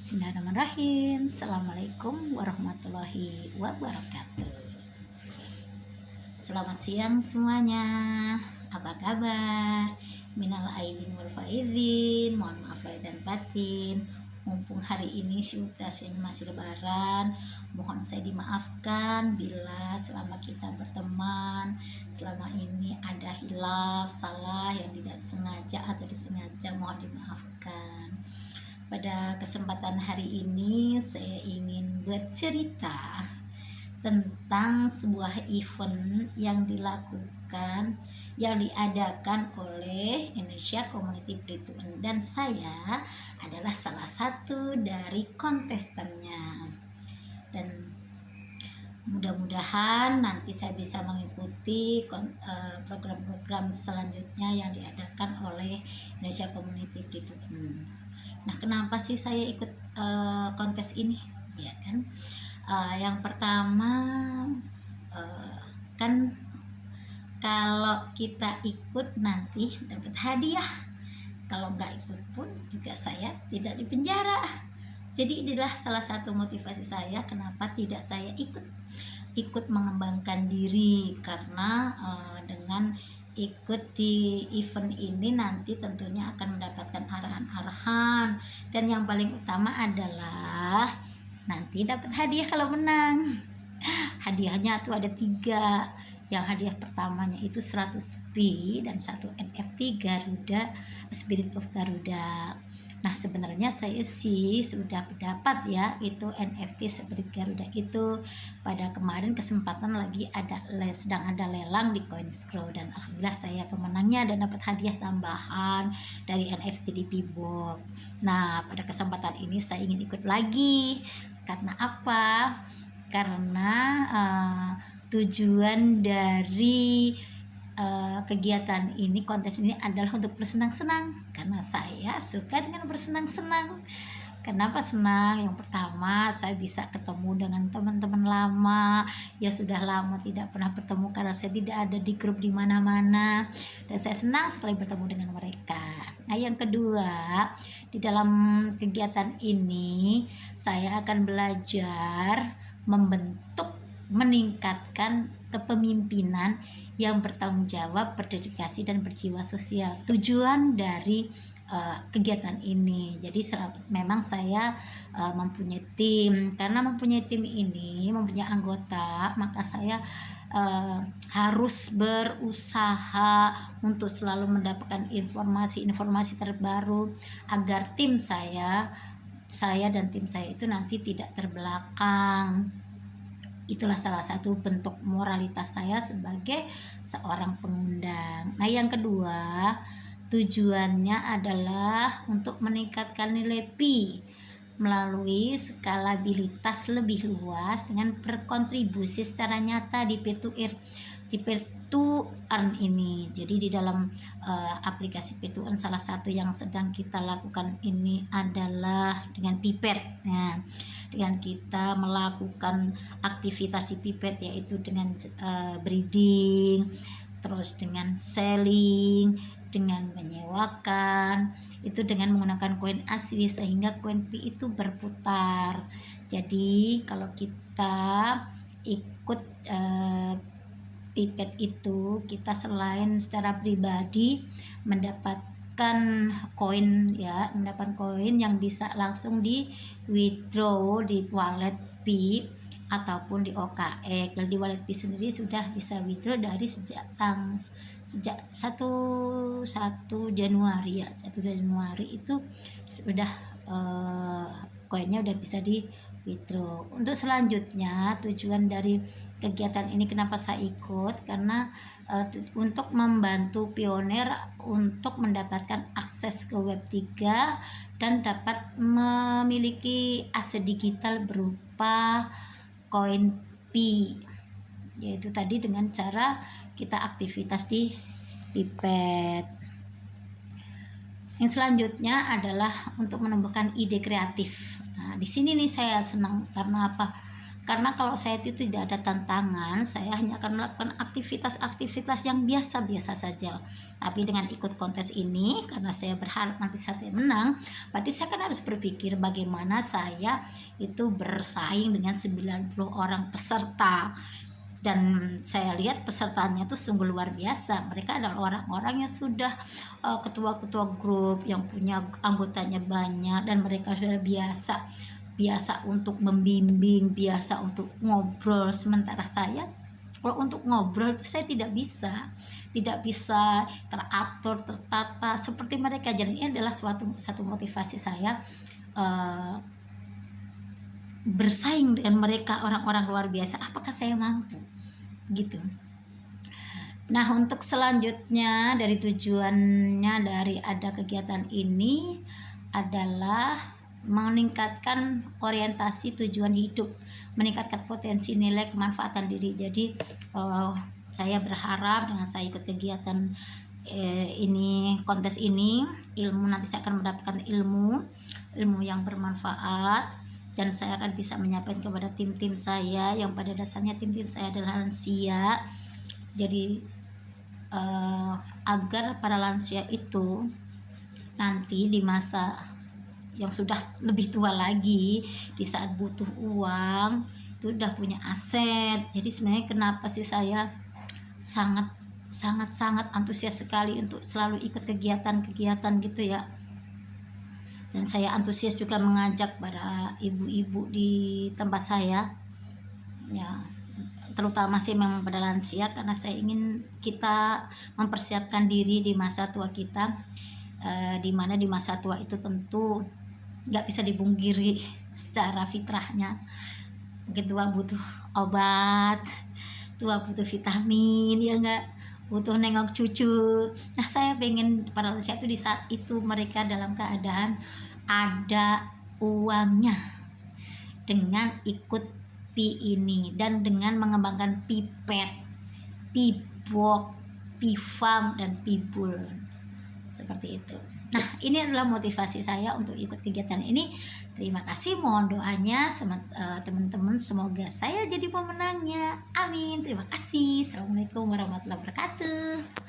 Bismillahirrahmanirrahim. Assalamualaikum warahmatullahi wabarakatuh. Selamat siang semuanya. Apa kabar? Minal aidin wal faizin. Mohon maaf lahir dan batin. Mumpung hari ini situasinya masih lebaran, mohon saya dimaafkan bila selama kita berteman, selama ini ada hilaf, salah yang tidak sengaja atau disengaja, mohon dimaafkan. Pada kesempatan hari ini saya ingin bercerita tentang sebuah event yang diadakan oleh Indonesia Community Play-to-Earn, dan saya adalah salah satu dari kontestannya. Dan mudah-mudahan nanti saya bisa mengikuti program-program selanjutnya yang diadakan oleh Indonesia Community Play-to-Earn. Nah, kenapa sih saya ikut kontes ini? Ya kan, yang pertama kan kalau kita ikut nanti dapat hadiah. Kalau nggak ikut pun juga saya tidak dipenjara. Jadi inilah salah satu motivasi saya kenapa tidak saya ikut mengembangkan diri, karena dengan ikut di event ini nanti tentunya akan mendapatkan arahan-arahan, dan yang paling utama adalah nanti dapat hadiah kalau menang. Hadiahnya tuh ada 3. Yang hadiah pertamanya itu 100 Pi dan 1 NFT Garuda, Spirit of Garuda. Nah, sebenarnya saya sih sudah dapat ya itu NFT Spirit Garuda itu pada kemarin kesempatan lagi sedang ada lelang di CoinScroll, dan alhamdulillah saya pemenangnya dan dapat hadiah tambahan dari NFT di Pibox. Nah, pada kesempatan ini saya ingin ikut lagi. Karena apa? Karena tujuan dari kegiatan ini, kontes ini adalah untuk bersenang-senang, karena saya suka dengan bersenang-senang. Kenapa senang? Yang pertama, saya bisa ketemu dengan teman-teman lama ya, sudah lama tidak pernah bertemu karena saya tidak ada di grup di mana-mana, dan saya senang sekali bertemu dengan mereka. Nah, yang kedua, di dalam kegiatan ini saya akan belajar meningkatkan kepemimpinan yang bertanggung jawab, berdedikasi, dan berjiwa sosial. Tujuan dari kegiatan ini. Jadi memang saya mempunyai tim. Karena mempunyai tim ini, mempunyai anggota, maka saya harus berusaha untuk selalu mendapatkan informasi-informasi terbaru agar tim saya dan tim saya itu nanti tidak terbelakang. Itulah salah satu bentuk moralitas saya sebagai seorang pengundang. Nah, yang kedua, tujuannya adalah untuk meningkatkan nilai Pi melalui skalabilitas lebih luas dengan berkontribusi secara nyata di peer-to-earn ini. Jadi di dalam aplikasi peer-to-earn, salah satu yang sedang kita lakukan ini adalah dengan Pipet. Nah, dengan kita melakukan aktivitas di Pipet, yaitu dengan breeding, terus dengan selling, dengan menyewakan, itu dengan menggunakan koin asli sehingga koin Pi itu berputar. Jadi kalau kita ikut Pipet itu, kita selain secara pribadi mendapatkan koin yang bisa langsung di withdraw di wallet Pi ataupun di OKX. Kalau di wallet Pi sendiri sudah bisa withdraw dari sejak 1 Januari ya. 1 Januari itu sudah koinnya udah bisa di withdraw. Untuk selanjutnya, tujuan dari kegiatan ini kenapa saya ikut, karena untuk membantu pioner untuk mendapatkan akses ke Web3 dan dapat memiliki aset digital berupa koin Pi, yaitu tadi dengan cara kita aktivitas di Pipet. Yang selanjutnya adalah untuk menumbuhkan ide kreatif. Nah, di sini nih saya senang karena apa? Karena kalau saya itu tidak ada tantangan, saya hanya akan melakukan aktivitas-aktivitas yang biasa-biasa saja. Tapi dengan ikut kontes ini, karena saya berharap nanti saya menang, berarti saya kan harus berpikir bagaimana saya itu bersaing dengan 90 orang peserta. Dan saya lihat pesertanya itu sungguh luar biasa. Mereka adalah orang-orang yang sudah ketua-ketua grup, yang punya anggotanya banyak, dan mereka sudah biasa untuk membimbing, biasa untuk ngobrol. Sementara saya, kalau untuk ngobrol itu saya tidak bisa teratur, tertata seperti mereka. Jadi ini adalah satu motivasi saya bersaing dengan mereka, orang-orang luar biasa. Apakah saya mampu gitu. Nah, untuk selanjutnya dari tujuannya dari ada kegiatan ini adalah meningkatkan orientasi tujuan hidup, meningkatkan potensi nilai kemanfaatan diri. Jadi saya berharap dengan saya ikut kegiatan ini, kontes ini, nanti saya akan mendapatkan ilmu yang bermanfaat, dan saya akan bisa menyampaikan kepada tim-tim saya yang pada dasarnya tim-tim saya adalah lansia. Jadi agar para lansia itu nanti di masa yang sudah lebih tua lagi, di saat butuh uang itu udah punya aset. Jadi sebenarnya kenapa sih saya sangat antusias sekali untuk selalu ikut kegiatan-kegiatan gitu ya. Dan saya antusias juga mengajak para ibu-ibu di tempat saya ya, terutama sih memang pada lansia, karena saya ingin kita mempersiapkan diri di masa tua kita, di mana di masa tua itu tentu nggak bisa dipungkiri secara fitrahnya, mungkin tua butuh obat, tua butuh vitamin, ya nggak, butuh nengok cucu. Nah, saya pengen para lansia itu di saat itu mereka dalam keadaan ada uangnya dengan ikut pi ini, dan dengan mengembangkan pipet, pibok, pifam, dan pibul seperti itu. Nah, ini adalah motivasi saya untuk ikut kegiatan ini. Terima kasih, mohon doanya teman-teman, semoga saya jadi pemenangnya. Amin. Terima kasih. Assalamualaikum warahmatullahi wabarakatuh.